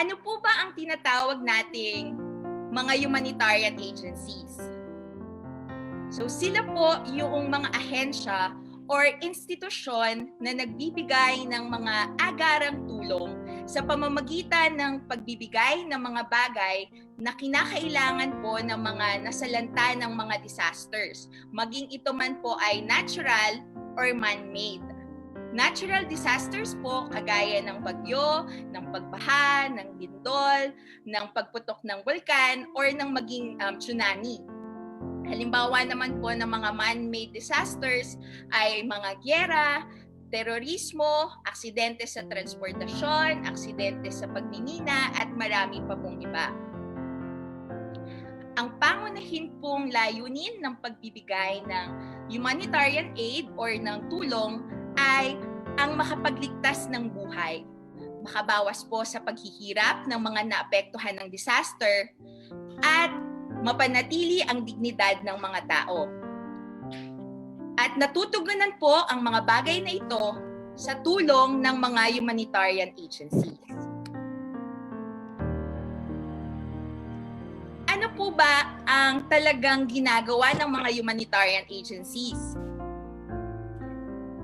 Ano po ba ang tinatawag nating mga humanitarian agencies? So sila po yung mga ahensya or institusyon na nagbibigay ng mga agarang tulong sa pamamagitan ng pagbibigay ng mga bagay na kinakailangan po ng mga nasalanta ng mga disasters, maging ito man po ay natural or man-made. Natural disasters po kagaya ng bagyo, ng pagbaha, ng lindol, ng pagputok ng bulkan, or ng maging tsunami. Halimbawa naman po ng mga man-made disasters ay mga gyera, terorismo, aksidente sa transportasyon, aksidente sa pagmimina, at marami pa pong iba. Ang pangunahin pong layunin ng pagbibigay ng humanitarian aid or ng tulong ay ang makapagligtas ng buhay, makabawas po sa paghihirap ng mga naapektuhan ng disaster, at mapanatili ang dignidad ng mga tao. At natutugunan po ang mga bagay na ito sa tulong ng mga humanitarian agencies. Ano po ba ang talagang ginagawa ng mga humanitarian agencies?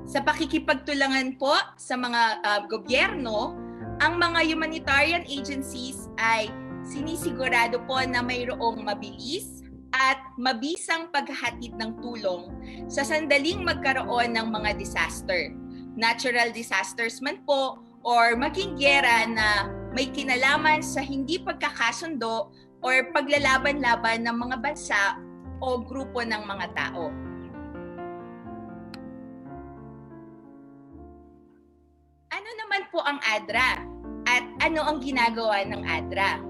Sa pakikipagtulangan po sa mga gobyerno, ang mga humanitarian agencies ay sinisigurado po na mayroong mabilis at mabisang paghahatid ng tulong sa sandaling magkaroon ng mga disaster. Natural disasters man po or maging gyera na may kinalaman sa hindi pagkakasundo or paglalaban-laban ng mga bansa o grupo ng mga tao. Ano naman po ang ADRA? At ano ang ginagawa ng ADRA?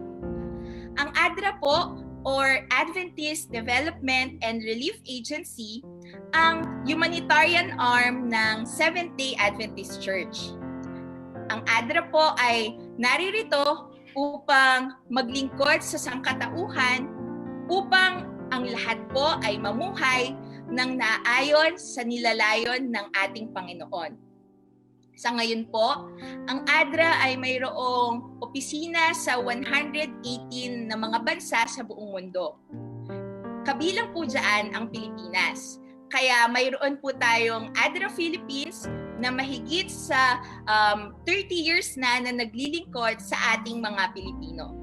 Ang ADRA po, or Adventist Development and Relief Agency, ang humanitarian arm ng Seventh-day Adventist Church. Ang ADRA po ay naririto upang maglingkod sa sangkatauhan upang ang lahat po ay mamuhay ng naayon sa nilalayon ng ating Panginoon. Sa ngayon po, ang ADRA ay mayroong opisina sa 118 na mga bansa sa buong mundo. Kabilang po dyan ang Pilipinas. Kaya mayroon po tayong ADRA Philippines na mahigit sa 30 years na naglilingkod sa ating mga Pilipino.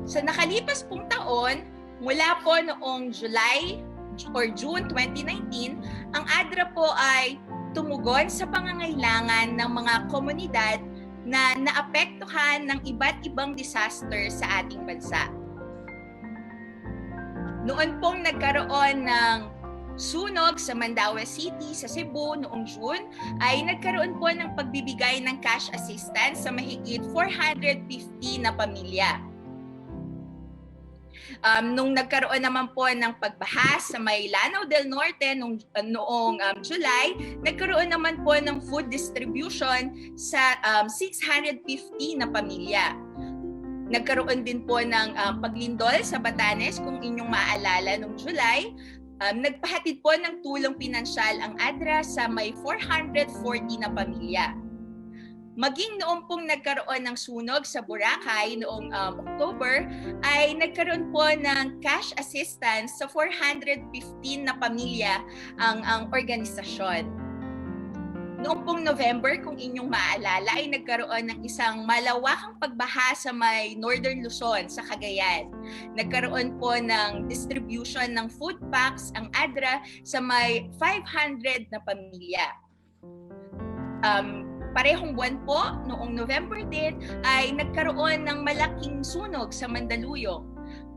Sa nakalipas pong taon, mula po noong July or June 2019, ang ADRA po ay tumugon sa pangangailangan ng mga komunidad na naapektuhan ng iba't ibang disaster sa ating bansa. Noon pong nagkaroon ng sunog sa Mandaue City sa Cebu noong June, ay nagkaroon po ng pagbibigay ng cash assistance sa mahigit 450 na pamilya. Nung nagkaroon naman po ng pagbaha sa may Lanao del Norte noong July, nagkaroon naman po ng food distribution sa 650 na pamilya. Nagkaroon din po ng paglindol sa Batanes, kung inyong maaalala, noong July. Nagpahatid po ng tulong pinansyal ang ADRA sa may 440 na pamilya. Maging noong pong nagkaroon ng sunog sa Boracay noong October, ay nagkaroon po ng cash assistance sa 415 na pamilya ang organisasyon. Noong pong November, kung inyong maaalala, ay nagkaroon ng isang malawakang pagbaha sa may Northern Luzon sa Cagayan. Nagkaroon po ng distribution ng food packs ang ADRA sa may 500 na pamilya. Parehong buwan po, noong November din, ay nagkaroon ng malaking sunog sa Mandaluyong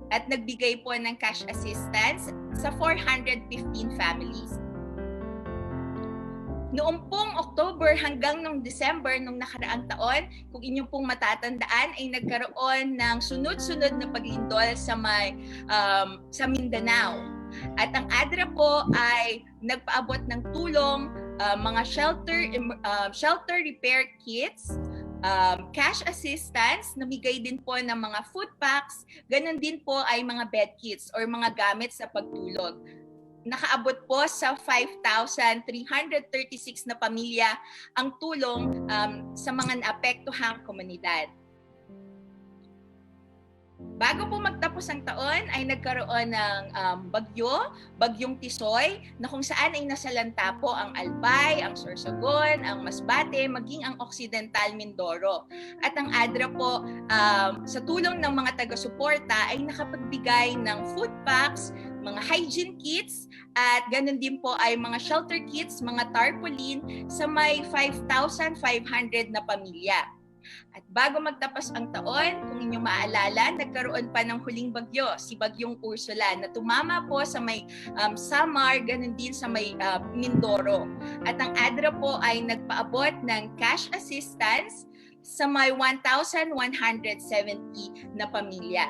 at nagbigay po ng cash assistance sa 415 families. Noong pong October hanggang noong December nung nakaraang taon, kung inyong pong matatandaan, ay nagkaroon ng sunod-sunod na paglindol sa Mindanao. At ang ADRA po ay nagpaabot ng tulong, mga shelter repair kits, cash assistance, namigay din po ng mga food packs, ganun din po ay mga bed kits or mga gamit sa pagtulog. nakaabot po sa 5,336 na pamilya ang tulong sa mga naapektuhang komunidad. Bago po magtapos ang taon ay nagkaroon ng bagyong Tisoy, na kung saan ay nasalanta po ang Albay, ang Sorsogon, ang Masbate, maging ang Occidental Mindoro. At ang ADRA po sa tulong ng mga taga-suporta ay nakapagbigay ng food packs, mga hygiene kits, at ganun din po ay mga shelter kits, mga tarpaulin sa may 5,500 na pamilya. At bago magtapos ang taon, kung inyong maaalala, nagkaroon pa ng huling bagyo, si Bagyong Ursula, na tumama po sa may Samar, ganun din sa may Mindoro. At ang ADRA po ay nagpaabot ng cash assistance sa may 1,170 na pamilya.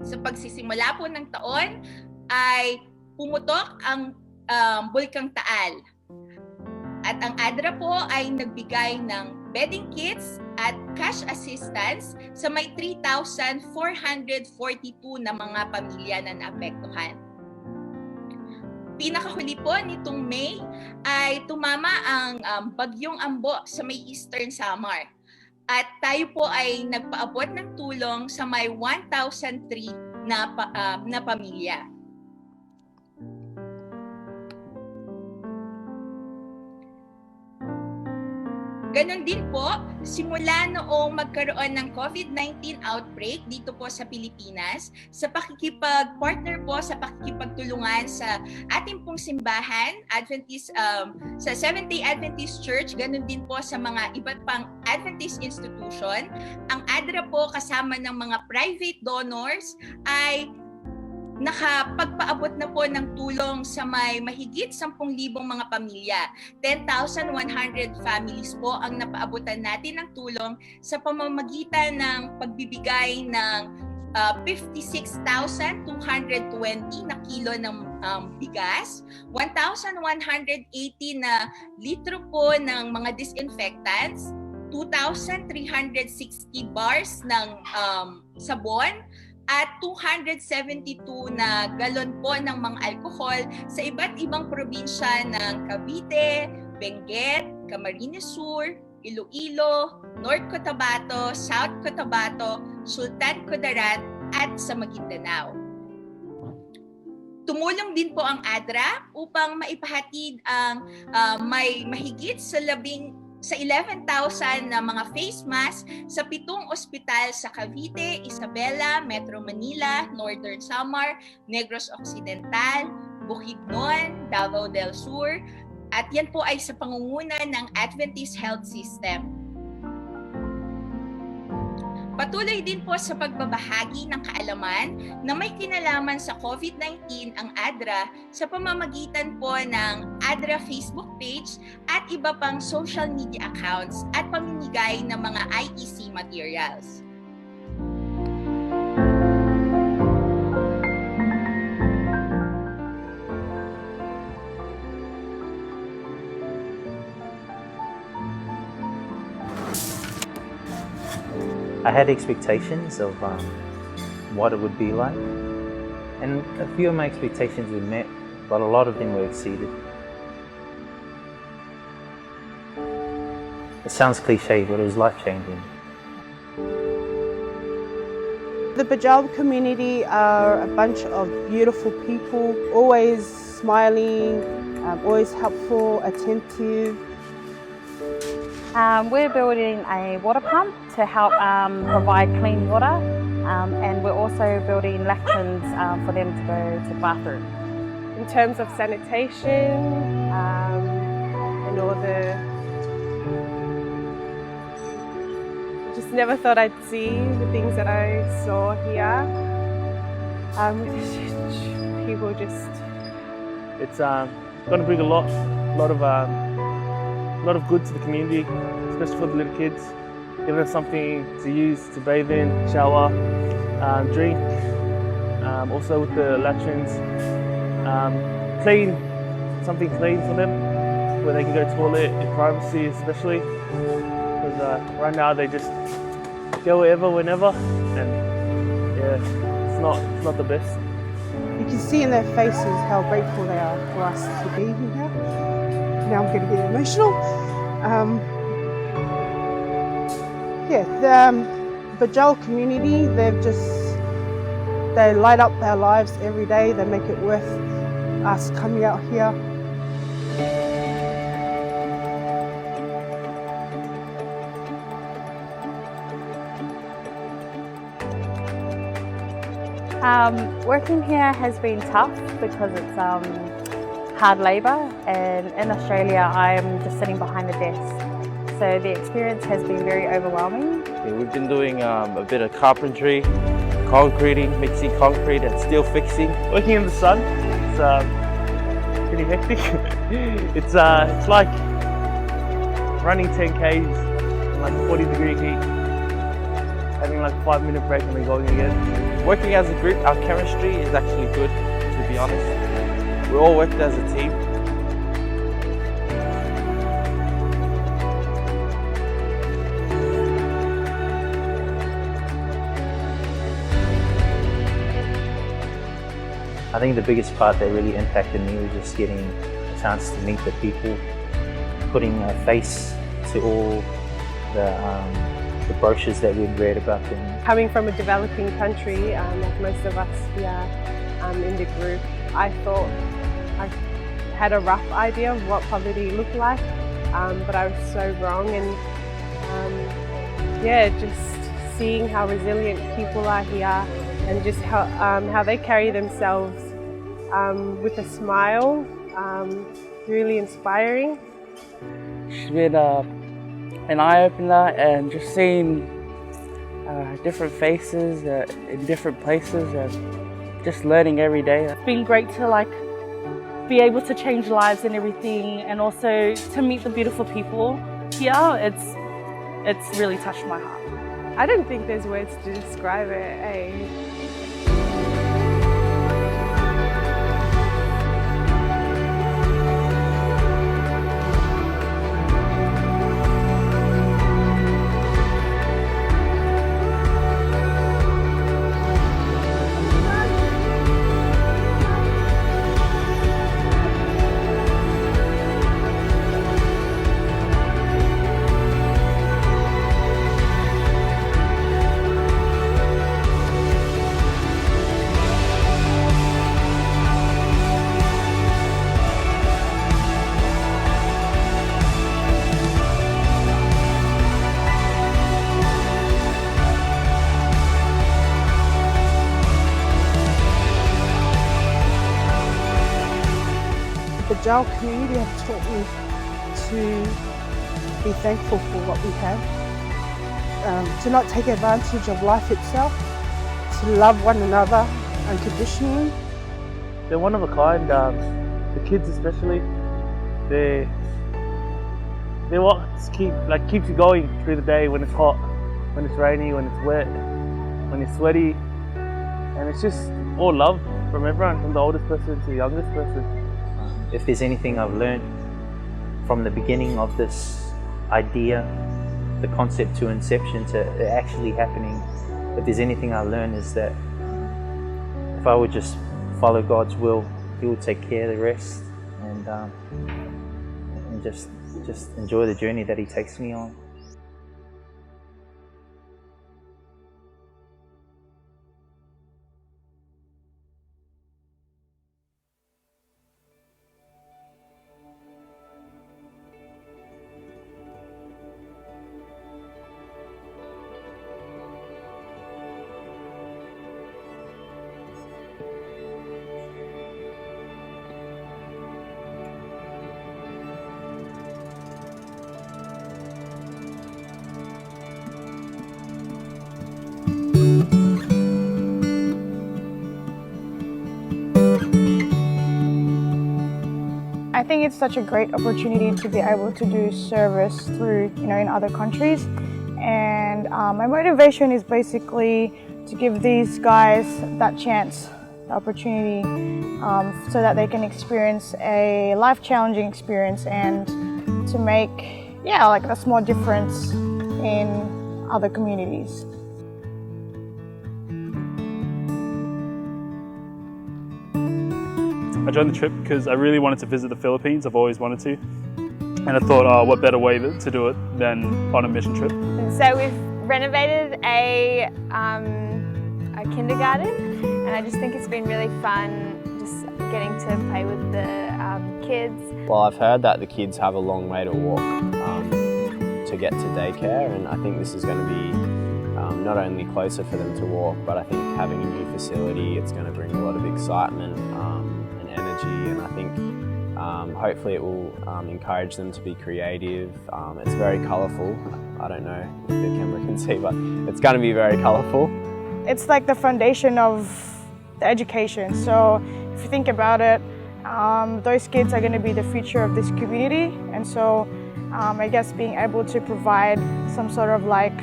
Sa pagsisimula po ng taon ay pumutok ang Bulkang Taal. At ang ADRA po ay nagbigay ng bedding kits at cash assistance sa may 3,442 na mga pamilya na naapektuhan. Pinakahuli po nitong May ay tumama ang Bagyong Ambo sa may Eastern Samar. At tayo po ay nagpaabot ng tulong sa may 1,003 na pamilya. Ganon din po, simula noong magkaroon ng COVID-19 outbreak dito po sa Pilipinas, sa pakikipag-partner po, sa pakikipagtulungan sa ating pong simbahan, Adventist, sa Seventh-day Adventist Church, ganon din po sa mga iba't pang Adventist institution, ang ADRA po kasama ng mga private donors ay nakapagpaabot na po ng tulong sa may mahigit 10,000 mga pamilya. 10,100 families po ang napaabutan natin ng tulong sa pamamagitan ng pagbibigay ng 56,220 na kilo ng bigas, 1,180 na litro po ng mga disinfectants, 2,360 bars ng sabon, at 272 na galon po ng mga alkohol sa iba't ibang probinsya ng Cavite, Benguet, Camarines Sur, Iloilo, North Cotabato, South Cotabato, Sultan Kudarat at sa Maguindanao. Tumulong din po ang ADRA upang maipahatid ang may mahigit sa 11,000 na mga face mask sa 7 ospital sa Cavite, Isabela, Metro Manila, Northern Samar, Negros Occidental, Bukidnon, Davao del Sur, at yan po ay sa pangunguna ng Adventist Health System. Patuloy din po sa pagbabahagi ng kaalaman na may kinalaman sa COVID-19 ang ADRA sa pamamagitan po ng ADRA Facebook page at iba pang social media accounts at pamimigay ng mga IEC materials. I had expectations of what it would be like, and a few of my expectations were met, but a lot of them were exceeded. It sounds cliche, but it was life-changing. The Bajau community are a bunch of beautiful people, always smiling, always helpful, attentive. We're building a water pump to help provide clean water, and we're also building lecterns for them to go to the bathroom. In terms of sanitation and all the... Just never thought I'd see the things that I saw here. People just... It's going to bring a lot of good to the community, especially for the little kids. Giving us something to use to bathe in, shower, drink. Also with the latrines, something clean for them, where they can go toilet in privacy, especially. Because right now they just go wherever, whenever, and yeah, it's not the best. you can see in their faces how grateful they are for us to be here. Now I'm going to get emotional. The Bajal community, they light up our lives every day. They make it worth us coming out here. Working here has been tough because it's hard labour, and in Australia I'm just sitting behind the desk. So the experience has been very overwhelming. Yeah, we've been doing a bit of carpentry, concreting, mixing concrete and steel fixing. Working in the sun, it's pretty hectic. It's like running 10 Ks in like 40-degree heat, having like a 5-minute break and then going again. Working as a group, our chemistry is actually good, to be honest. We all worked as a team. I think the biggest part that really impacted me was just getting a chance to meet the people, putting a face to all the brochures that we'd read about them. Coming from a developing country, like most of us here in the group, I thought I had a rough idea of what poverty looked like, but I was so wrong. And just seeing how resilient people are here and just how they carry themselves with a smile, really inspiring. It's been an eye-opener, and just seeing different faces in different places and just learning every day. It's been great to be able to change lives and everything, and also to meet the beautiful people here. It's really touched my heart. I don't think there's words to describe it. The Bajal community have taught me to be thankful for what we have, to not take advantage of life itself, to love one another unconditionally. They're one of a kind. The kids especially, they're what keeps you going through the day when it's hot, when it's rainy, when it's wet, when it's sweaty, and it's just all love from everyone, from the oldest person to the youngest person. If there's anything I've learned from the beginning of this idea, the concept to inception to it actually happening, if there's anything I learned is that if I would just follow God's will, He will take care of the rest, and just enjoy the journey that He takes me on. I think it's such a great opportunity to be able to do service through, in other countries. And my motivation is basically to give these guys that chance, the opportunity, so that they can experience a life-challenging experience and to make, a small difference in other communities. I joined the trip because I really wanted to visit the Philippines. I've always wanted to. And I thought, oh, what better way to do it than on a mission trip. So we've renovated a kindergarten, and I just think it's been really fun just getting to play with the kids. Well, I've heard that the kids have a long way to walk to get to daycare, and I think this is going to be not only closer for them to walk, but I think having a new facility, it's going to bring a lot of excitement and energy, and I think hopefully it will encourage them to be creative. It's very colourful. I don't know if the camera can see, but it's going to be very colourful. It's like the foundation of the education. So if you think about it, those kids are going to be the future of this community, and so I guess being able to provide some sort of like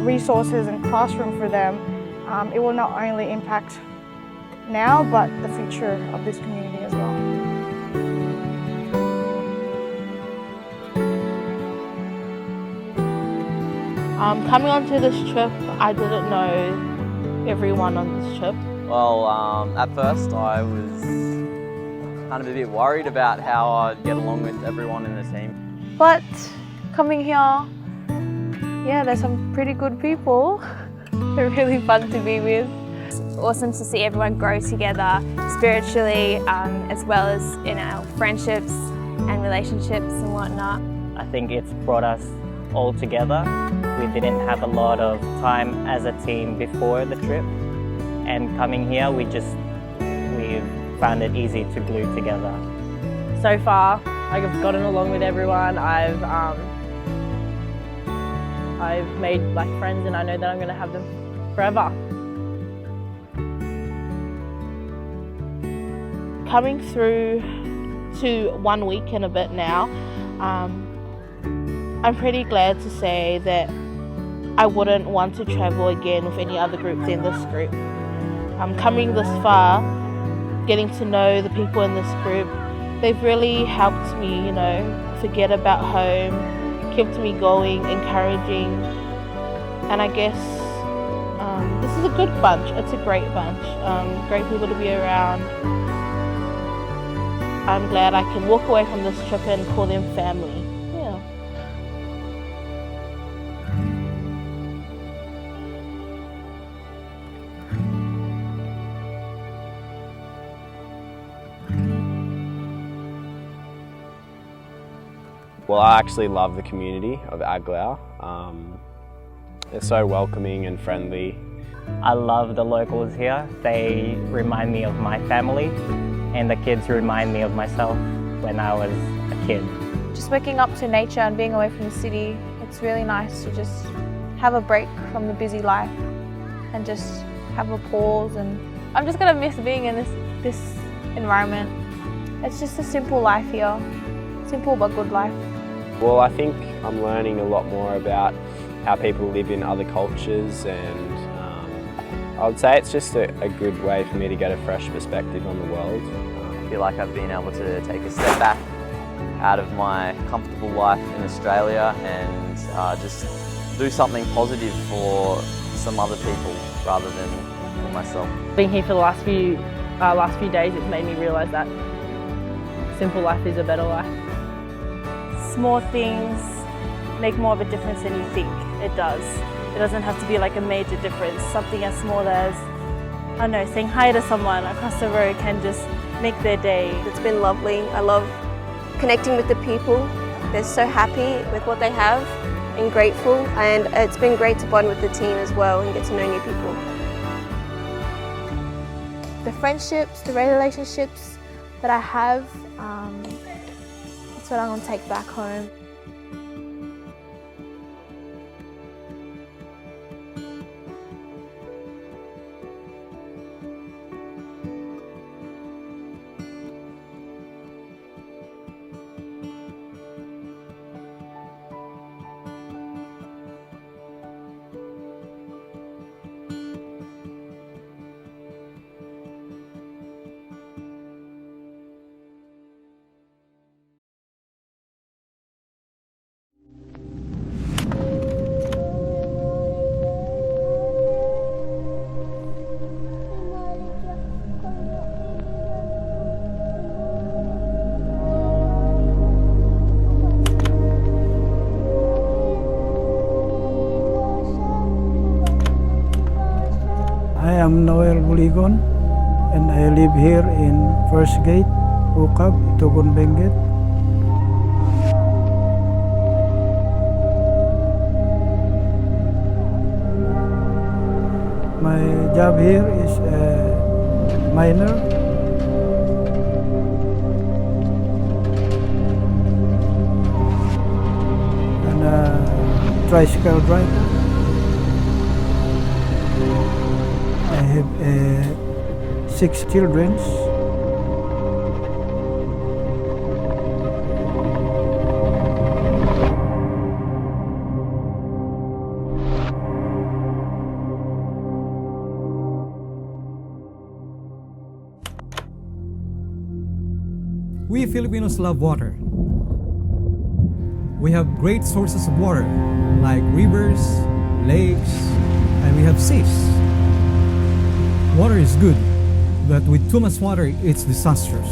resources and classroom for them, it will not only impact now but the future of this community as well. Coming onto this trip, I didn't know everyone on this trip. Well, at first I was kind of a bit worried about how I'd get along with everyone in the team. But coming here, yeah, there's some pretty good people. They're really fun to be with. It's awesome to see everyone grow together spiritually, as well as in our friendships and relationships and whatnot. I think it's brought us all together. We didn't have a lot of time as a team before the trip, and coming here we found it easy to glue together. So far, like, I've gotten along with everyone. I've made like friends, and I know that I'm going to have them forever. Coming through to 1 week and a bit now, I'm pretty glad to say that I wouldn't want to travel again with any other group than this group. Coming this far, getting to know the people in this group, they've really helped me, you know, forget about home, kept me going, encouraging, and I guess this is a good bunch. It's a great bunch, great people to be around. I'm glad I can walk away from this trip and call them family. Yeah. Well, I actually love the community of Aglau. They're so welcoming and friendly. I love the locals here. They remind me of my family, and the kids remind me of myself when I was a kid. Just waking up to nature and being away from the city, it's really nice to just have a break from the busy life and just have a pause. And I'm just gonna miss being in this environment. It's just a simple life here, simple but good life. Well, I think I'm learning a lot more about how people live in other cultures, and I would say it's just a good way for me to get a fresh perspective on the world. I feel like I've been able to take a step back out of my comfortable life in Australia and just do something positive for some other people rather than for myself. Being here for the last few days, it's made me realise that simple life is a better life. Small things make more of a difference than you think it does. It doesn't have to be like a major difference. Something as small as, I don't know, saying hi to someone across the road can just make their day. It's been lovely. I love connecting with the people. They're so happy with what they have and grateful, and it's been great to bond with the team as well and get to know new people. The friendships, the relationships that I have, that's what I'm going to take back home. Noel Buligon, and I live here in First Gate, Ukab, Itugon, Benguet. My job here is a miner. And a tricycle driver. I have 6 children. We Filipinos love water. We have great sources of water, like rivers, lakes, and we have seas. Water is good, but with too much water, it's disastrous.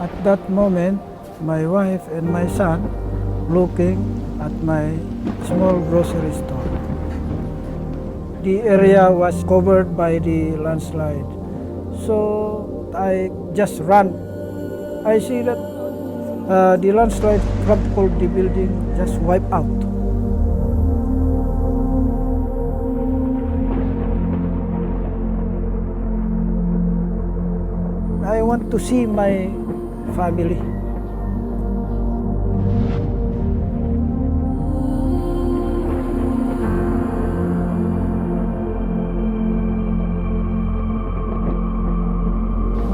At that moment, my wife and my son looking at my small grocery store. The area was covered by the landslide, so I just ran. I see that the landslide crumpled the building, just wiped out. I want to see my family.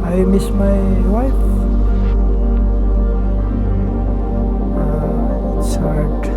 I miss my wife. It's hard.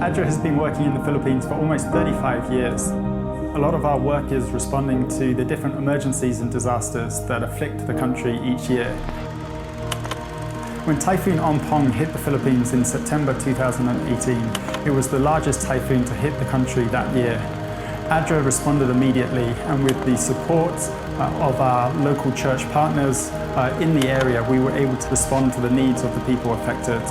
ADRA has been working in the Philippines for almost 35 years. A lot of our work is responding to the different emergencies and disasters that afflict the country each year. When Typhoon Unported hit the Philippines in September 2018, it was the largest typhoon to hit the country that year. ADRA responded immediately, and with the support of our local church partners in the area, we were able to respond to the needs of the people affected.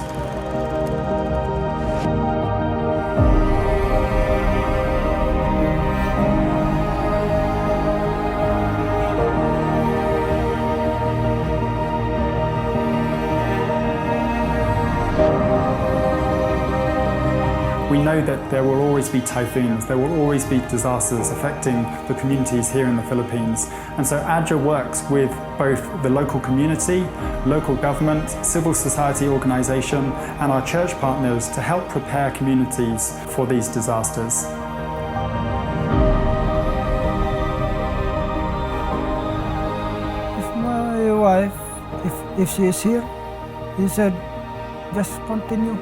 We know that there will always be typhoons, there will always be disasters affecting the communities here in the Philippines. And so ADRA works with both the local community, local government, civil society organisation and our church partners to help prepare communities for these disasters. If my wife, if she is here, he said, just continue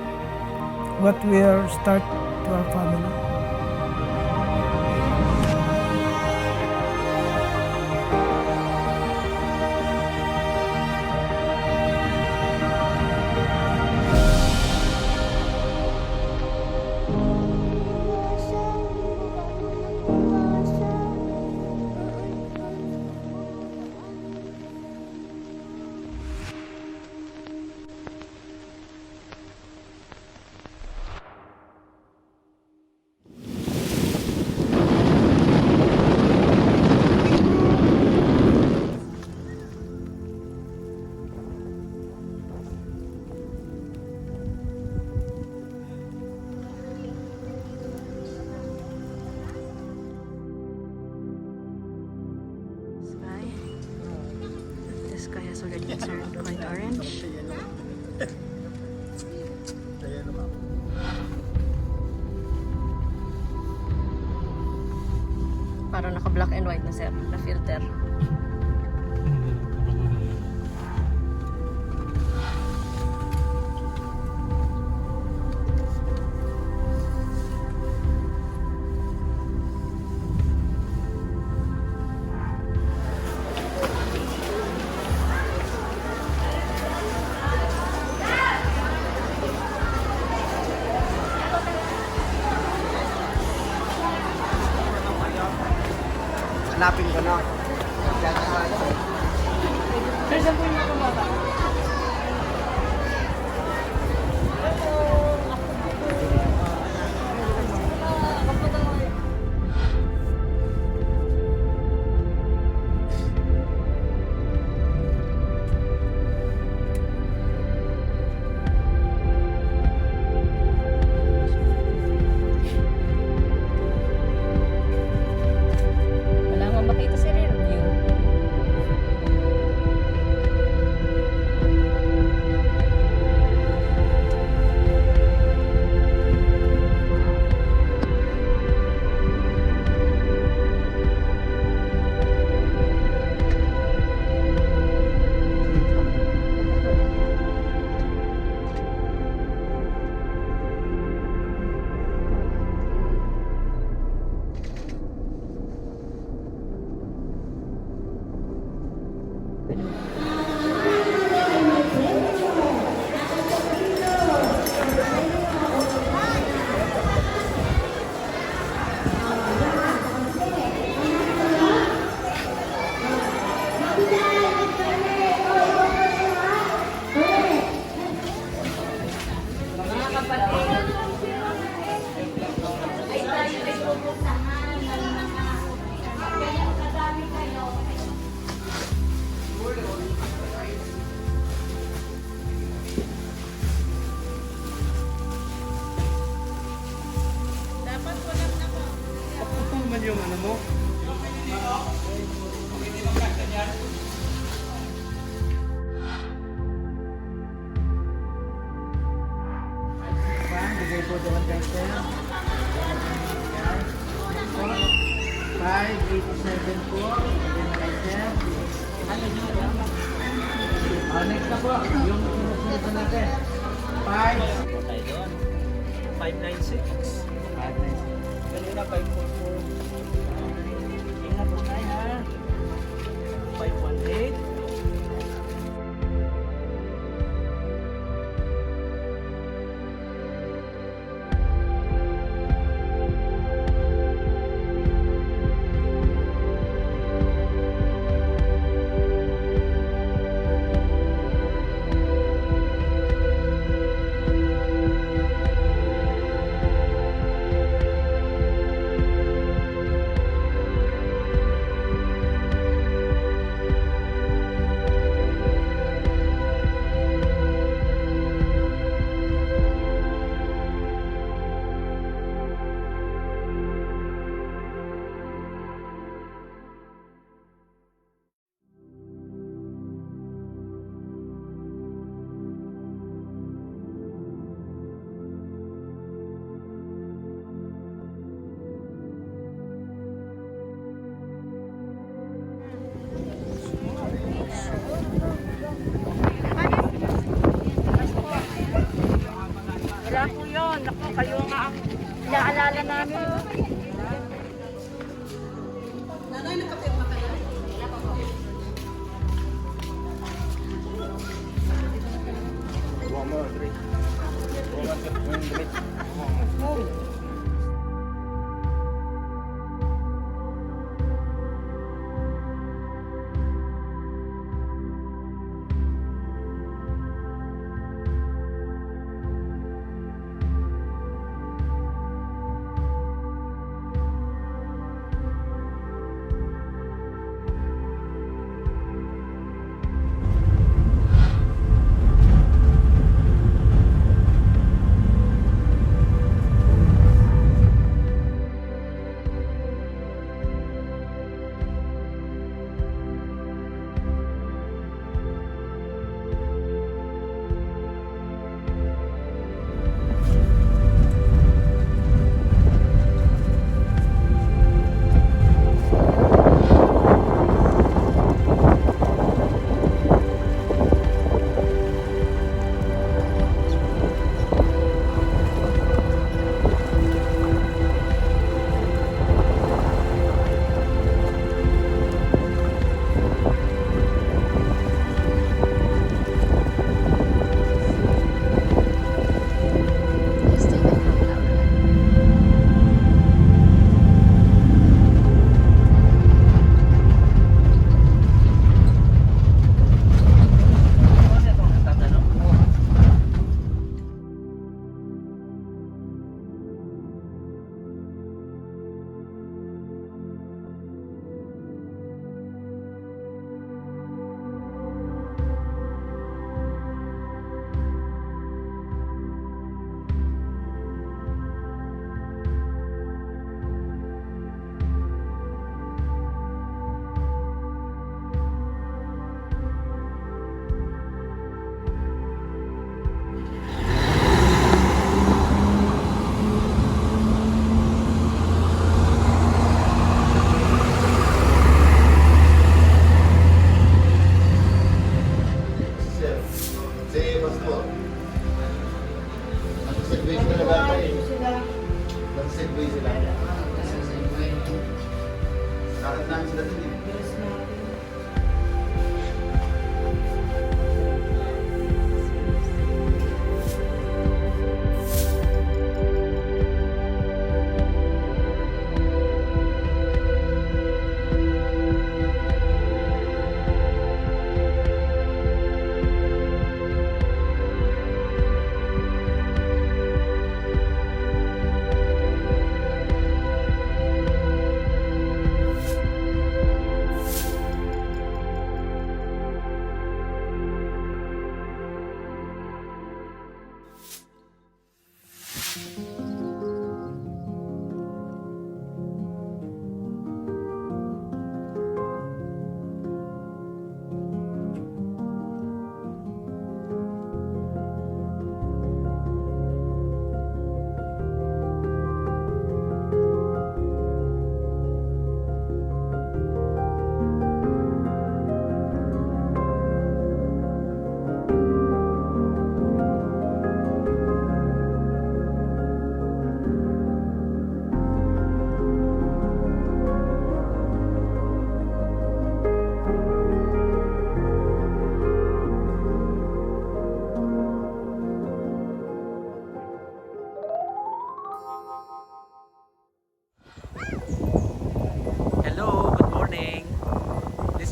what we are start to our family. sky has already turned quite orange. Parang naka-black and white na sir, na filter. Hanapin ko na. Yung ano mo? Bigay po doon kay sir. 587 po. Bigay na kay sir. Next na po. Yung sinusunod na natin. 596. 596. Kanina 544. Ingat po tayo ha. 518.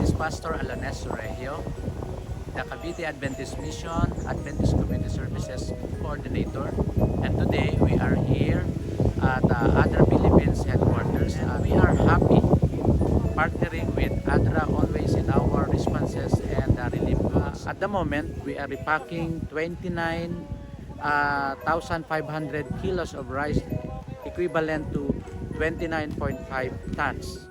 is Pastor Alanes Regio, the Cavite Adventist Mission Adventist Community Services Coordinator, and today we are here at ADRA Philippines headquarters. We are happy partnering with ADRA always in our responses and relief goods. At the moment, we are repacking 29,500 kilos of rice, equivalent to 29.5 tons.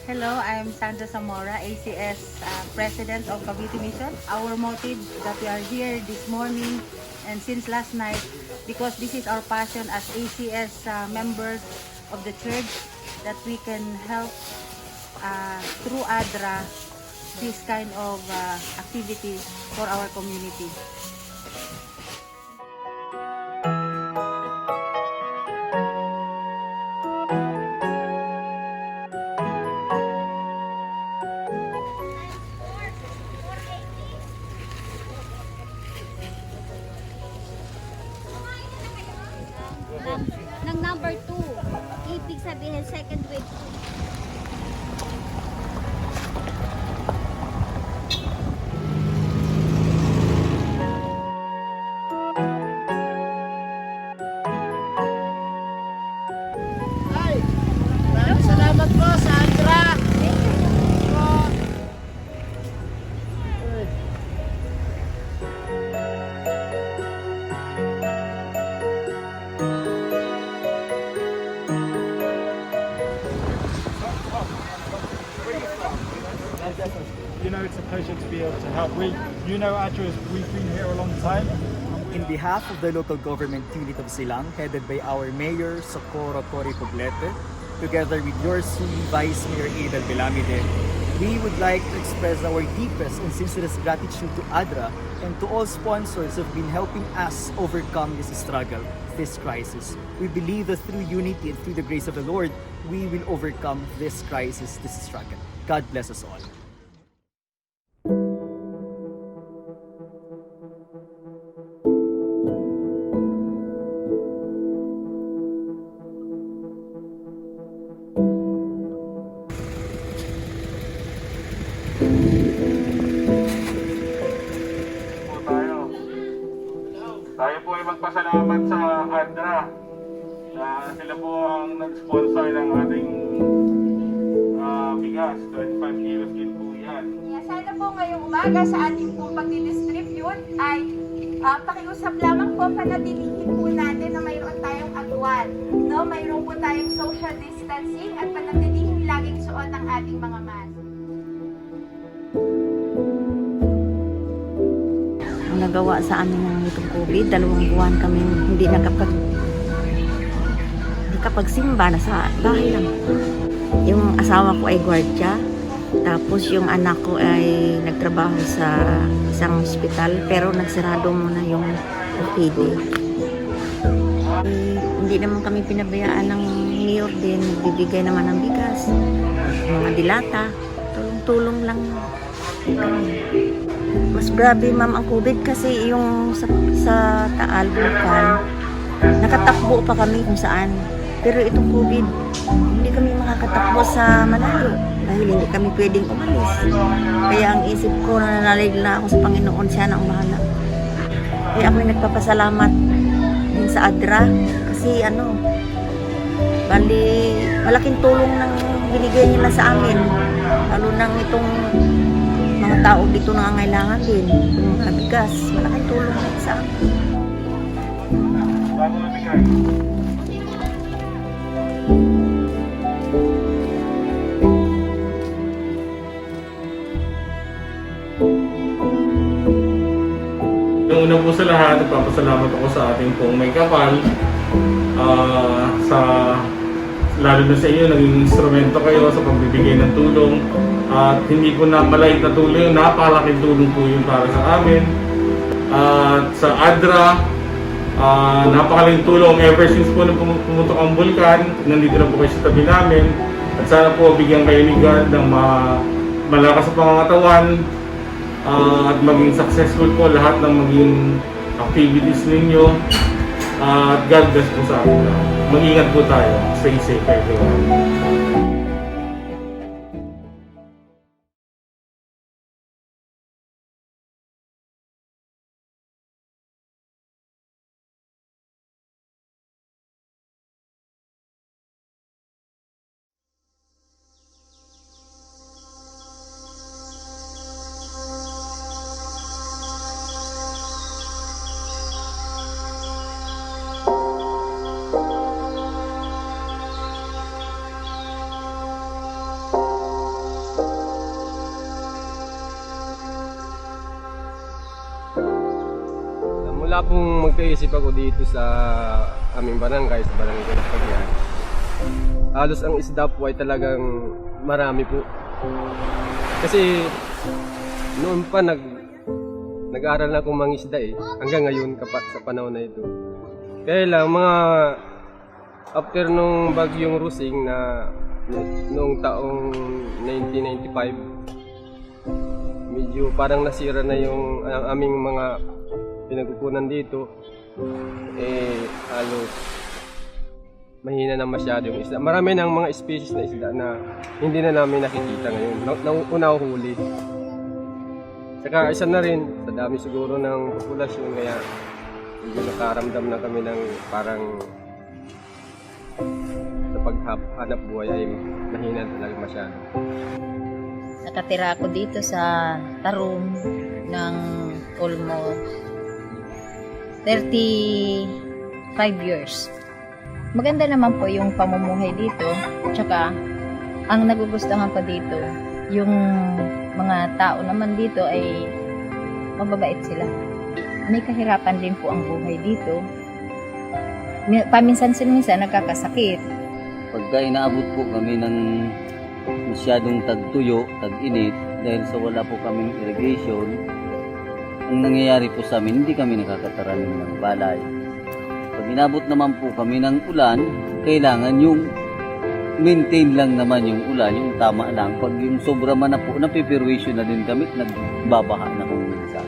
Hello, I'm Sandra Zamora, ACS President of Cavite Mission. Our motive that we are here this morning and since last night, because this is our passion as ACS members of the church, that we can help through ADRA this kind of activity for our community. Ng number 2, ibig sabihin second wave 2. Salamat po, Sandra. You know, it's a pleasure to be able to help. You know, ADRA, we've been here a long time. In behalf of the local government unit of Silang, headed by our Mayor Socorro Cory Poblete, together with yours truly, Vice Mayor Adel Belamide, we would like to express our deepest and sincerest gratitude to ADRA and to all sponsors who have been helping us overcome this struggle, this crisis. We believe that through unity and through the grace of the Lord, we will overcome this crisis, this struggle. God bless us all. Tayo po ay magpasalamat sa ADRA na sila po ang nag-sponsor ng ating bigas. 25 kilos din po yan. Sana po ngayong umaga sa ating pong pagdidistribute ay pakiusap lamang po, panatilihin po natin na mayroon tayong agwan. No? Mayroon po tayong social distancing at panatilihin laging suot ang ating mga mask. Ang nagawa sa amin ng itong COVID, 2 buwan kami hindi nakapagsimba, na sa bahay lang. Yung asawa ko ay gwardiya, tapos yung anak ko ay nagtrabaho sa isang ospital, pero nagsarado muna yung OPD. Hindi naman kami pinabayaan ng mayor din, nagbibigay naman ng bigas, mga dilata, tulong-tulong lang. Mas grabe ma'am ang COVID kasi yung sa Taal, Bulacan, nakatakbo pa kami kung saan. Pero itong COVID, hindi kami makakatakbo sa malayo dahil hindi kami pwedeng umalis. Kaya ang isip ko, nananalig na ako sa Panginoon, siya na ang bahala. Kaya ako'y nagpapasalamat din sa ADRA kasi malaking tulong ng binigay nila sa amin. Lalo nang itong mga tao dito nangangailangan din, yung mga bigas, malaking tulong sa amin. Una po sa lahat, nagpapasalamat ako sa ating pong may kapal, lalo na sa inyo, naging instrumento kayo sa pagbibigay ng tulong. At hindi po na maliit na tulong, napakalaking tulong po yun para sa amin. At sa ADRA, napakalaking tulong ever since po na pumutok ang bulkan, nandito na po kayo sa tabi namin. At sana po bigyan kayo ni God ng malakas sa pangangatawan, at maging successful po lahat ng maging activities ninyo. God bless po sa atin. Mag-ingat po tayo. Stay safe everyone. Mula pong magkaisip ako dito sa aming barangay, sa barangay ng Pagyan, halos ang isda po ay talagang marami po. Kasi noon pa nag-aaral na akong mangisda hanggang ngayon sa panahon na ito. Kaya lang mga after nung bagyong Rusing na noong taong 1995, medyo parang nasira na yung aming mga pinagkukunan dito, halos mahina na masyado yung isda. Marami ng mga species na isda na hindi na namin nakikita ngayon, nahuhuli. Saka isa na rin, sa dami siguro ng populasyon, kaya medyo nakaramdam na kami ng parang sa paghanap buhay ay mahina talaga masyado. Nakatira ako dito sa Tarum ng almost 35 years. Maganda naman po yung pamumuhay dito. Tsaka, ang nagugustuhan ko dito, yung mga tao naman dito ay mababait sila. May kahirapan din po ang buhay dito. Paminsan-minsan nagkakasakit. Pagka inaabot po kami ng masyadong tagtuyo, tag-init, dahil sa wala po kaming irrigation, ang nangyayari po sa amin, hindi kami nakakataranim ng balay. Pag inabot naman po kami ng ulan, kailangan yung maintain lang naman yung ulan, yung tama lang. Pag yung sobra man na po, napipirwisyo na din kami, nagbabaha na kung minsan.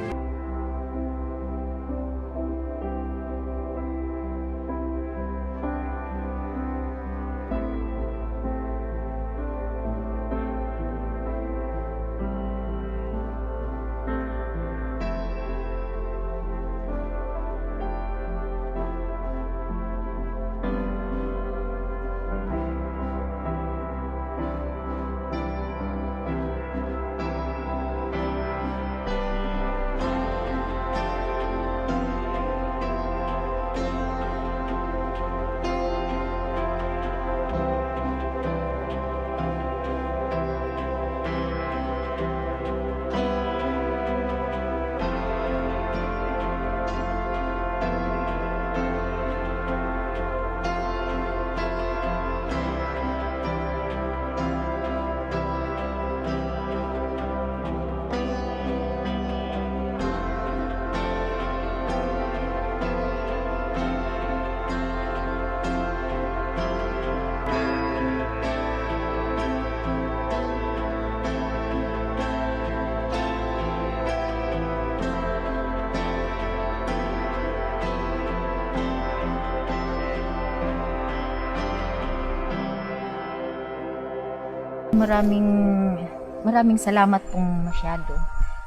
Maraming salamat pong masyado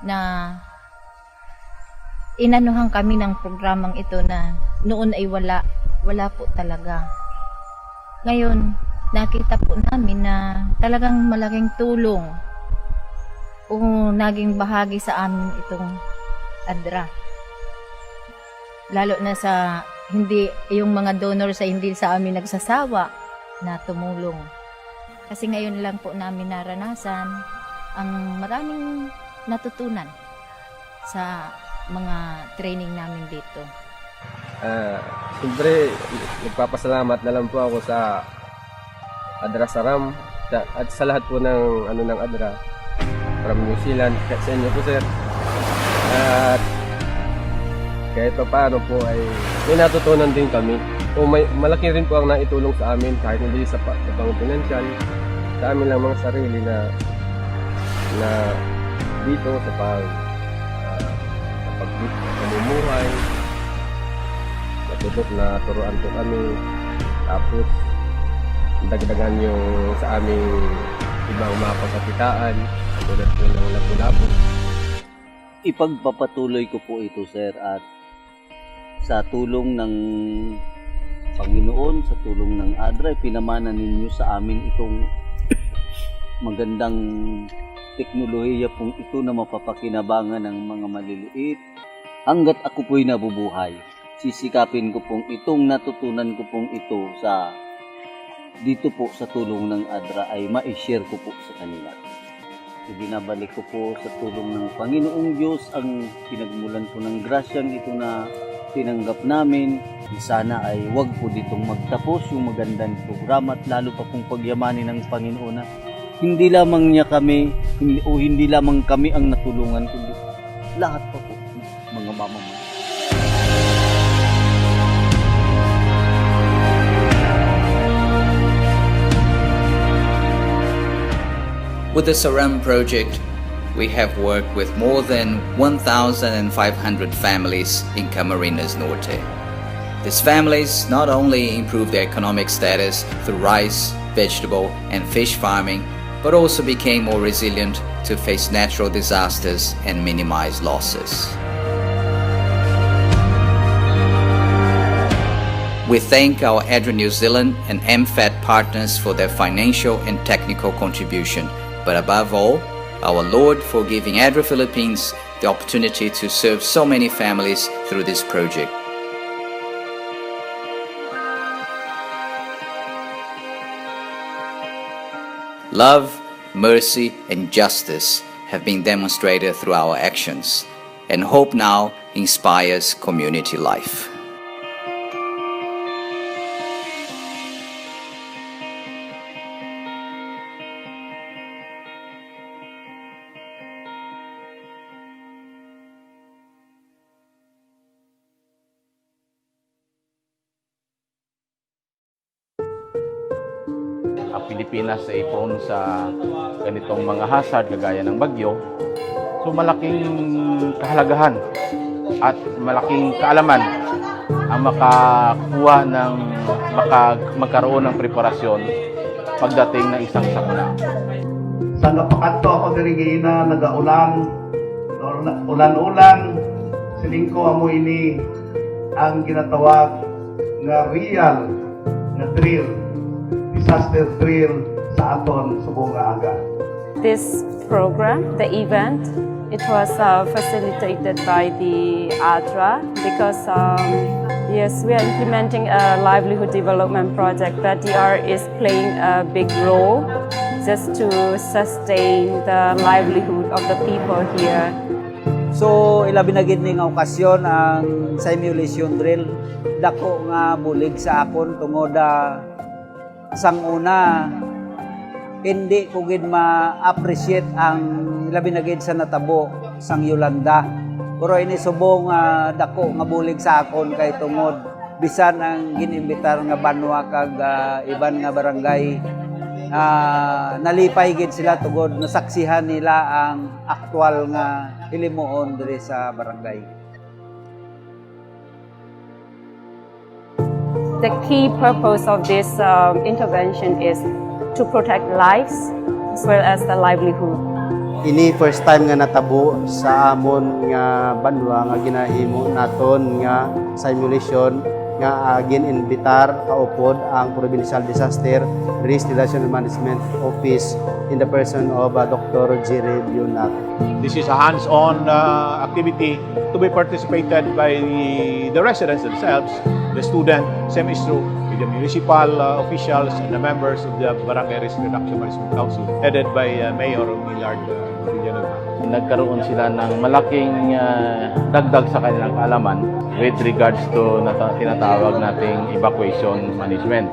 na inanuhan kami ng programang ito na noon ay wala po talaga. Ngayon, nakita po namin na talagang malaking tulong o naging bahagi sa amin itong ADRA. Lalo na sa yung mga donors ay hindi sa amin nagsasawa na tumulong. Kasi ngayon lang po namin naranasan ang maraming natutunan sa mga training namin dito. Siyempre, nagpapasalamat na lang po ako sa ADRA Saram at sa lahat po ng ng ADRA from New Zealand, sa inyo po sir. At kahit pa paano po ay may natutunan din kami. Malaki rin po ang naitulong sa amin kahit hindi sa pang-financial, sa amin lang mga sarili na dito sa pamumuhay. At lubot na turuan po kami. Tapos dagdagan yung sa aming ibang mga pagkakitaan, tulad po ng lapu-lapu. Ipagpapatuloy ko po ito, sir, at sa tulong ng Panginoon, sa tulong ng ADRA, pinamana ninyo sa amin itong magandang teknolohiya pong ito na mapapakinabangan ng mga maliliit. Hanggat ako po'y nabubuhay, sisikapin ko pong itong natutunan ko pong ito dito po sa tulong ng ADRA ay ma-share ko po sa kanila. Ibinabalik ko po sa tulong ng Panginoong Diyos ang pinagmulan po ng grasyang ito na tinanggap namin. Sana ay wag po ditong magtapos yung magandang programa at lalo pa pong pagyamanin ng Panginoon na hindi lamang niya kami hindi lamang kami ang natulungan, kundi lahat pa po mga mamamayan. With the Saram project, we have worked with more than 1,500 families in Camarines Norte. These families not only improve their economic status through rice, vegetable, and fish farming, but also became more resilient to face natural disasters and minimize losses. We thank our ADRA New Zealand and MFAT partners for their financial and technical contribution, but above all, our Lord for giving ADRA Philippines the opportunity to serve so many families through this project. Love, mercy, and justice have been demonstrated through our actions, and hope now inspires community life. Ang Pilipinas ay prone sa ganitong mga hazard kagaya ng bagyo. So malaking kahalagahan at malaking kaalaman ang makakuha ng magkaroon ng preparasyon pagdating ng isang sakuna. Sa napakanto ako diri na nagaulan, ulan-ulan, silingko amo ini ang ginatawag nga real na drill, disaster drill sa aton subong nga aga. This program, the event, it was facilitated by the ADRA because yes, we are implementing a livelihood development project that ADRA is playing a big role just to sustain the livelihood of the people here. So, ilabi na gid ning okasyon ang simulation drill. Dako nga bulig sa akon tungod sang una hindi ko gid ma-appreciate ang labi na gid sa natabo sang Yolanda. Pero ini subong dako nga bulig sa akon kay tungod bisan ang ginimbitar nga banwa kag iban nga barangay nalipay gid sila tungod nasaksihan nila ang aktwal nga hilimuon diri sa barangay. The key purpose of this intervention is to protect lives as well as the livelihood. Ini first time nga natabo sa amon nga banwa nga ginahimo naton nga simulation nga gininbitar kaupod ang Provincial Disaster Risk Reduction and Management Office in the person of Dr. Jerry Bionac. This is a hands-on activity to be participated by the residents themselves, the student, same is true with the municipal officials and the members of the Barangay Risk Reduction Management Council headed by Mayor Millard Villanueva. Nagkaroon sila ng malaking dagdag sa kanilang kaalaman with regards to tinatawag nating evacuation management.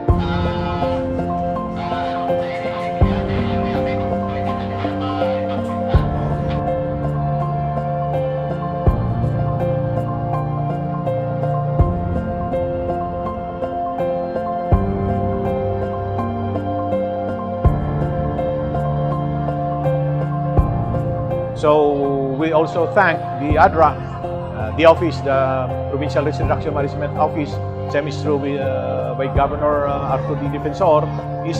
So we also thank the ADRA, the office, the Provincial Risk Reduction Management Office, semestro by Governor Arthur D. Defensor is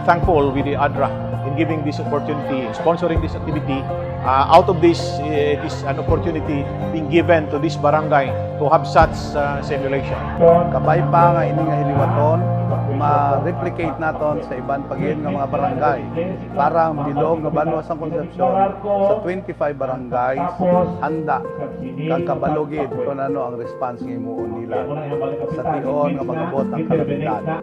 thankful with the ADRA in giving this opportunity, sponsoring this activity. Out of this, it is an opportunity being given to this barangay to have such simulation. Kabay pa nga ini nga hiliwaton, ma-replicate naton sa ibang pagin nga mga barangay. Para bilog nga banwas ang konsepsyon sa 25 barangays, handa kang kabalogid kung ano ang response nga imuon nila sa tion nga magabot ang kalamitan.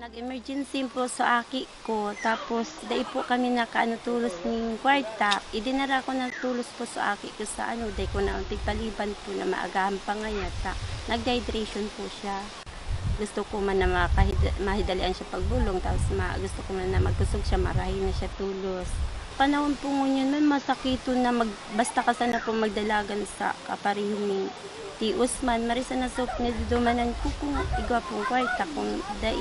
Nag-emergency po sa aki ko, tapos dai po kami tulos ng kwarta. Idinara ko ng tulos po sa aki ko sa dai ko na tigpaliban po na maagahan pa ngayon. Nag-dehydration po siya. Gusto ko man na mahidalian siya pagbulong, tapos gusto ko man na magkusog siya, marahin na siya tulos. Panahon po ngunyan man masakito na basta ka sana po magdalagan sa kaparihong ti Usman, marisa na sok ni dumanan ko kung igwa pong kwarta kung dai.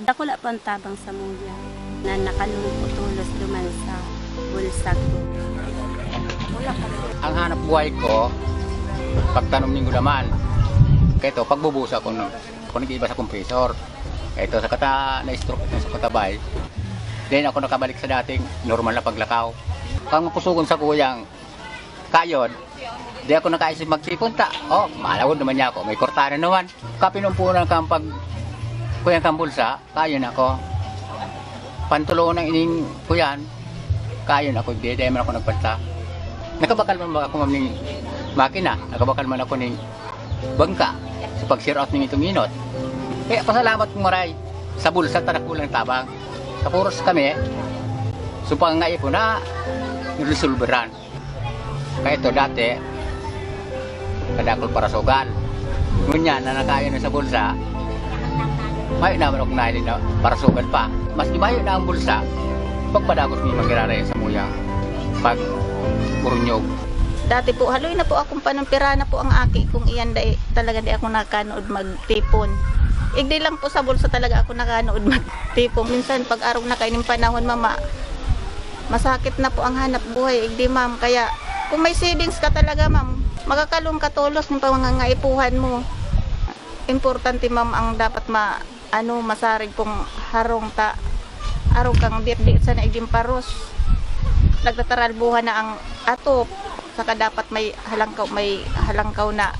Dakula pa ang tabang sa muya na nakalungko tulos duman sa bulsag ko. Ang hanap buhay ko, pagtanom ng gulaman. Kaya ito, pagbubusa ko nag-iba sa compressor. Kaya ito, sa kata na-stroke sa katabay. Then ako nakabalik sa dating normal na paglakaw. Kang makusugon sa kuyang kayod, di ako nakaisip magsipunta. Malawod naman niya ako, may kortana naman. Kapinumpunan kang kuyang kang bulsa, kayon ako. Pantuloon ng ining kuyan, kayon ako, di man ako nagpata. Nakabakal man ako ng makina, nakabakal man ako ng bangka sa pag-share out ng itong inot. Kaya pasalamat kong maray sa bulsa tanakulang tabang. Sa puros kami, supang nga ko na niresolveran. Kaya ito dati, kadakol para sugal. Ngunyan na nakayon na sa bulsa, mayo naman ako nailin na para sugal pa. Mas di mayo na ang bulsa, pagpadagos may magiraray sa muyang pag-urunyog. Dati po, haloy na po akong panumpira na po ang aki kung iyan talaga di ako nakanood magtipon. Igdi lang po sa bulsa talaga ako nakanood magtipon. Minsan pag araw na kayo ng panahon, mama, masakit na po ang hanap buhay. Igdi ma'am, kaya kung may savings ka talaga ma'am, magakalong katulos ng pangangaipuhan mo. Importante ma'am ang dapat masarig kung harong araw kang birdi sa naiging paros. Nagtataral buha na ang atop, saka dapat may halangkaw na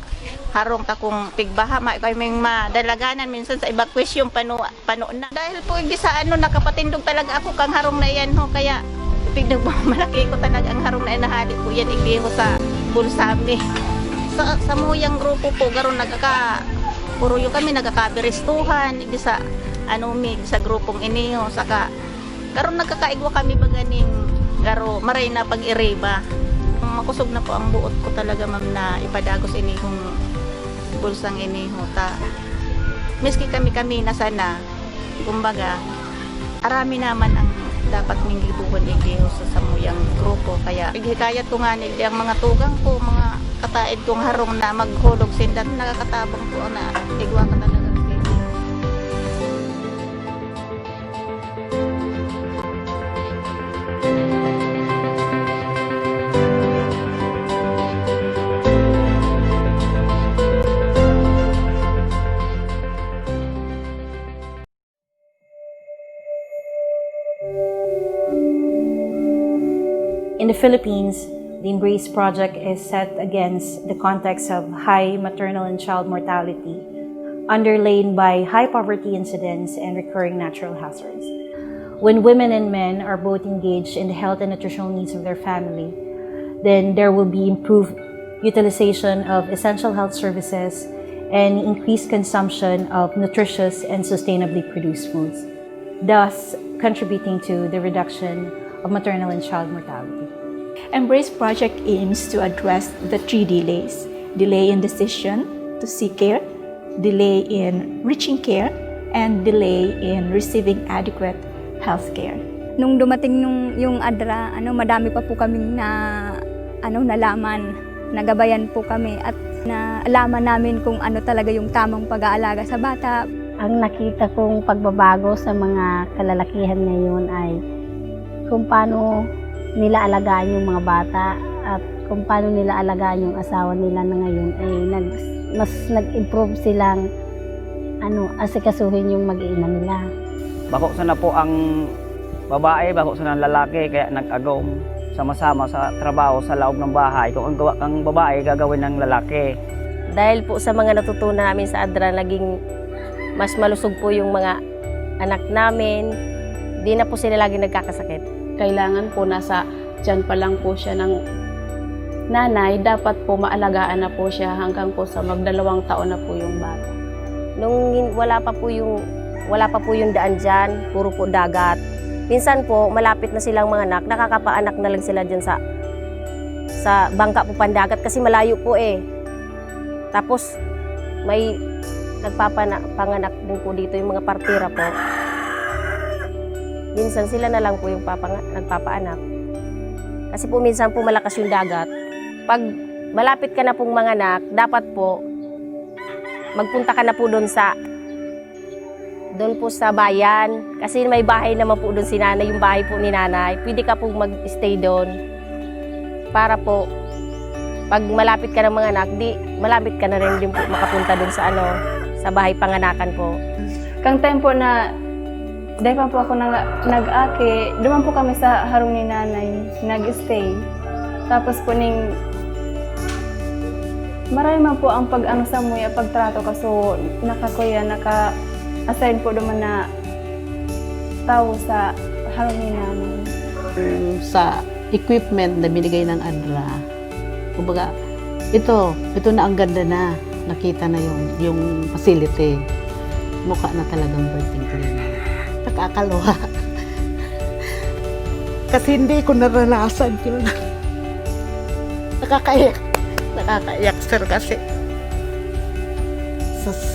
harong ta kung pigbaha may madalaganan minsan sa evacuation pano na. Dahil po hindi sa nakapatindog talaga ako kang harong na yan ho, kaya pigdag malaki ko talaga ang harong na inahali ko yan igdi ko sa bulsami. Sa muyang grupo po garon puro yung kami nagkakaberestuhan igdi sa sa grupong iniho, saka garon nagkakaigwa kami baganing garo maray na pag-ireba. Makusog na po ang buot ko talaga ma'am na ipadagos inihong bulsang iniho miski kami na sana kumbaga arami naman ang dapat minggibuhan iniho sa samuyang grupo, kaya hikayat ko nga nila ang mga tugang ko, mga kataid kong harong na maghulog sindan nakakatabang po na igwa ka talaga. In the Philippines, the Embrace Project is set against the context of high maternal and child mortality, underlain by high poverty incidence and recurring natural hazards. when women and men are both engaged in the health and nutritional needs of their family, then there will be improved utilization of essential health services and increased consumption of nutritious and sustainably produced foods, thus contributing to the reduction of maternal and child mortality. Embrace project aims to address the 3 delays: delay in decision to seek care, delay in reaching care, and delay in receiving adequate health care. Nung dumating yung ADRA, madami pa po kaming nalaman, nagabayan po kami at naalaman namin kung ano talaga yung tamang pag-aalaga sa bata. Ang nakita kong pagbabago sa mga kalalakihan ngayon ay kung paano nila alagaan yung mga bata at kung paano nila alagaan yung asawa nila na ngayon ay mas nag-improve silang asikasuhin yung mag-iina nila. Bako sana po ang babae, bako sana ang lalaki, kaya nag-agaw sama-sama sa trabaho sa loob ng bahay. Kung ang gawa kang babae, gagawin ng lalaki. Dahil po sa mga natutunan namin sa ADRA, naging mas malusog po yung mga anak namin. Di na po sila lagi nagkakasakit. Kailangan po nasa tiyan pa lang po siya ng nanay, dapat po maalagaan na po siya hanggang po sa mag-2 taon na po yung bata. Nung wala pa po yung daan dyan, puro po dagat. Minsan po, malapit na silang mga anak, nakakapaanak na lang sila dyan sa bangka po pandagat kasi malayo po eh. Tapos, may nagpapanganak din po dito yung mga partira po. Minsan sila na lang po yung nagpapaanak. Kasi po minsan po malakas yung dagat. Pag malapit ka na pong manganak, dapat po magpunta ka na po doon po sa bayan. Kasi may bahay naman po doon si nanay, yung bahay po ni nanay. Pwede ka pong mag-stay doon. Para po, pag malapit ka ng mga anak, malapit ka na rin din po makapunta doon sa bahay panganakan po. Kang time po na, dahil pa po ako nag-aki, duman po kami sa harong ni nanay, nag-stay. Tapos po marami man po ang pag-ano sa muya, pagtrato kaso naka-assign po naman na tao sa harong ni nanay. Sa equipment na binigay ng ADRA, kumbaga, ito na ang ganda na, nakita na yung facility. Mukha na talagang birthing clinic. Nakakaloha. Kasi hindi ko naranasan yun. Nakakaiyak sir kasi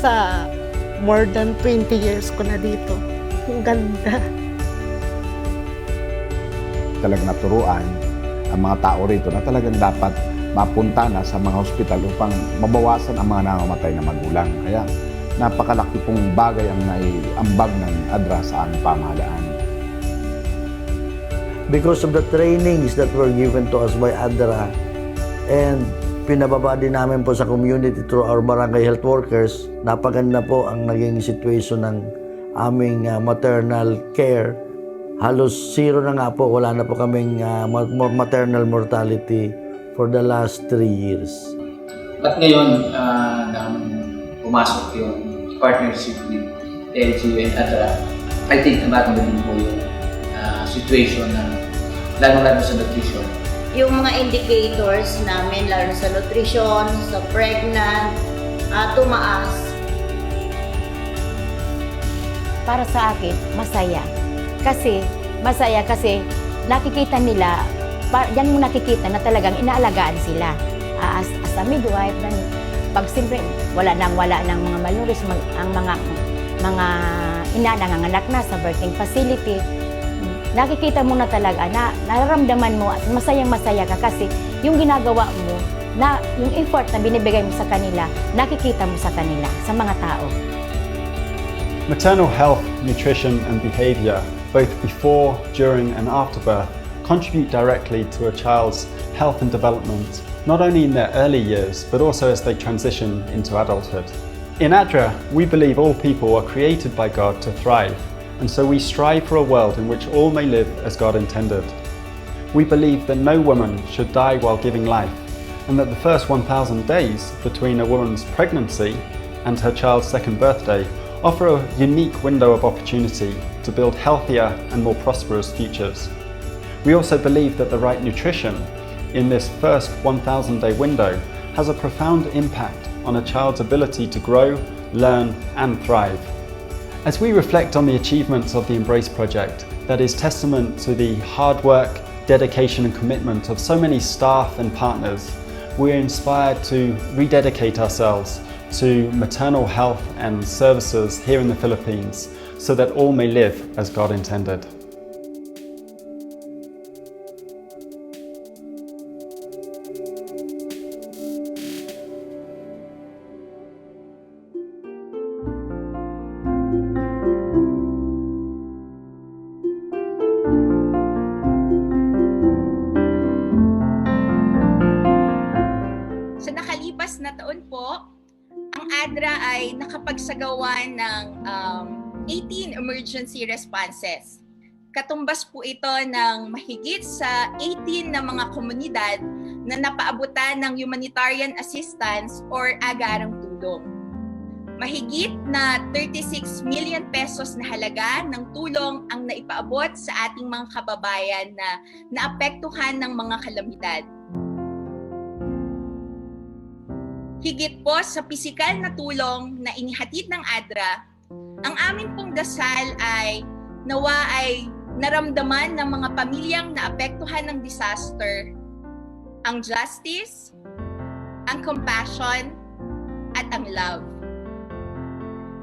sa more than 20 years ko na dito. Ang ganda. Talagang naturuan ang mga tao rito na talagang dapat mapunta na sa mga hospital upang mabawasan ang mga namamatay na magulang. Kaya napakalaki pong bagay ang naiambag ng ADRA sa aming pamahalaan. Because of the trainings that were given to us by ADRA and pinababa din namin po sa community through our barangay health workers, napaganda po ang naging situation ng aming maternal care. Halos zero na nga po, wala na po kaming maternal mortality for the last 3 years. At ngayon, nang pumasok yung partnership with LGU and ADRA, I think nabago na din po yung situation na lalo-lalo sa nutrition. Yung mga indicators namin, lalo sa nutrition, sa pregnant, tumaas. Para sa akin, masaya. Masaya kasi nakikita nila, yan mo nakikita na talagang inaalagaan sila. As a midwife, pag siyempre wala nang mga maluris, ang mga ina nanganganak na sa birthing facility, nakikita mo na talaga na nararamdaman mo at masayang-masaya ka kasi yung ginagawa mo, na yung effort na binibigay mo sa kanila, nakikita mo sa kanila, sa mga tao. Maternal health, nutrition and behaviour, both before, during and after birth, contribute directly to a child's health and development, not only in their early years, but also as they transition into adulthood. In ADRA, we believe all people are created by God to thrive, and so we strive for a world in which all may live as God intended. We believe that no woman should die while giving life, and that the first 1,000 days between a woman's pregnancy and her child's second birthday offer a unique window of opportunity to build healthier and more prosperous futures. We also believe that the right nutrition in this first 1,000-day window has a profound impact on a child's ability to grow, learn and thrive. As we reflect on the achievements of the Embrace project, that is testament to the hard work, dedication and commitment of so many staff and partners, we are inspired to rededicate ourselves to maternal health and services here in the Philippines so that all may live as God intended. Sa nakalipas na taon po, ang ADRA ay nakapagsagawa ng 18 emergency responses. Katumbas po ito ng mahigit sa 18 na mga komunidad na napaabutan ng humanitarian assistance or agarang tulong. Mahigit na 36 million pesos na halaga ng tulong ang naipaabot sa ating mga kababayan na naapektuhan ng mga kalamidad. Higit po sa pisikal na tulong na inihatid ng ADRA, ang amin pong dasal ay nawa ay naramdaman ng mga pamilyang naapektuhan ng disaster ang justice, ang compassion, at ang love.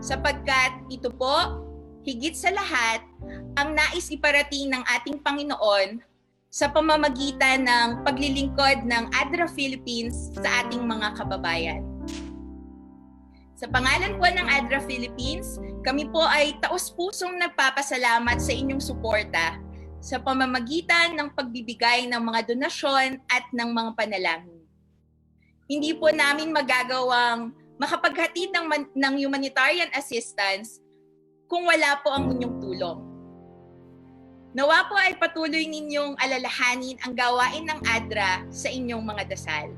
Sapagkat ito po, higit sa lahat, ang nais iparating ng ating Panginoon sa pamamagitan ng paglilingkod ng ADRA Philippines sa ating mga kababayan. Sa pangalan po ng ADRA Philippines, kami po ay taos-pusong nagpapasalamat sa inyong suporta sa pamamagitan ng pagbibigay ng mga donasyon at ng mga panalangin. Hindi po namin magagawang makapaghatid ng humanitarian assistance kung wala po ang inyong tulong. Nawa po ay patuloy ninyong alalahanin ang gawain ng ADRA sa inyong mga dasal.